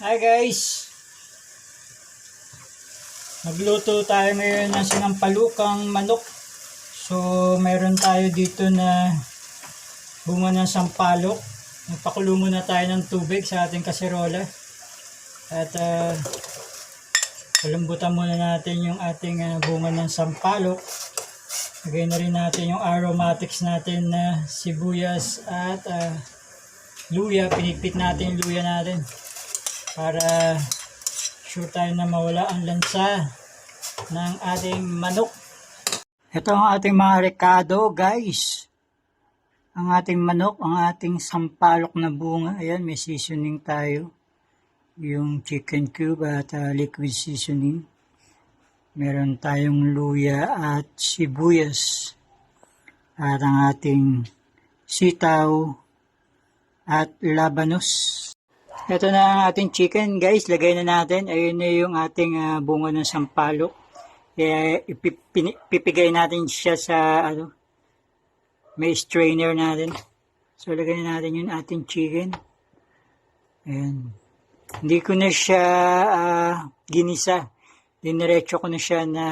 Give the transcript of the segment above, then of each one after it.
Hi guys! Magluto tayo ngayon ng sinampalukang manok. So, meron tayo dito na bunga ng sampalok. Nagpakulo muna tayo ng tubig sa ating kaserola. At palambutan muna natin yung ating bunga ng sampalok. Lagay na rin natin yung aromatics natin na sibuyas at luya. Pinipit natin yung luya natin para sure tayo na mawala ang lansa ng ating manok. Ito ang ating mga rekado guys. Ang ating manok, ang ating sampalok na bunga. Ayan, may seasoning tayo. Yung chicken cube at liquid seasoning. Meron tayong luya at sibuyas. At ang ating sitaw at labanos. Ito na ang ating chicken guys, lagay na natin. Ayun na yung ating bunga ng sampalok. Kaya ipipigay natin siya sa may strainer natin. So lagay na natin yung ating chicken. Ayan. Hindi ko na siya ginisa. Diniretso ko na siya na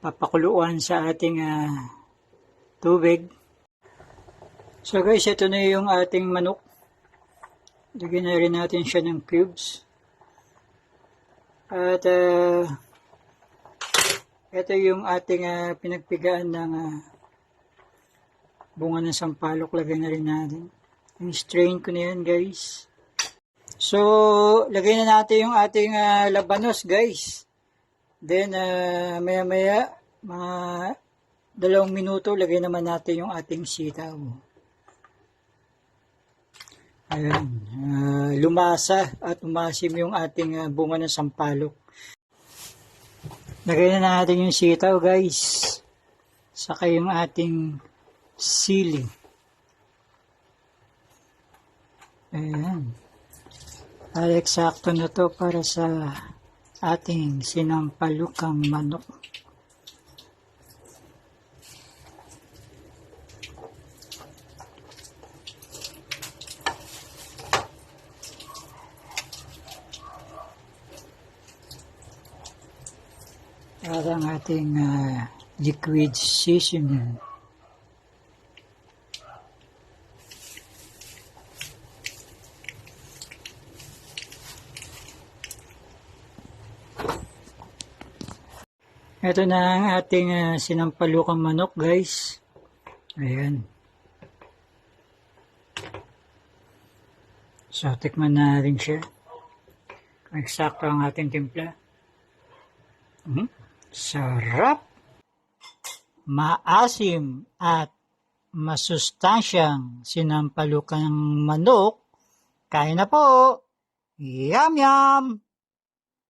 papakuluan sa ating tubig. So guys, ito na yung ating manok. Lagyan na rin natin siya ng cubes. At ito yung ating pinagpigaan ng bunga ng sampalok. Lagyan na rin natin. Yung strain ko na yan guys. So, lagay na natin yung ating labanos guys. Then, maya maya, mga 2 minuto, lagay naman natin yung ating sitaw. Ayan, lumasa at umasim yung ating bunga ng sampalok. Lagay na natin yung sitaw guys. Saka yung ating sili. Ayan. Ay eksakto na to para sa ating sinampalukang manok. At ang ating liquid seasoning. Ito na ang ating sinampalukang manok guys. Ayan. So tikman na rin siya. Kung eksakto ang ating timpla. Sarap, maasim at masustansyang sinampalukang manok. Kain na po! Yum yum!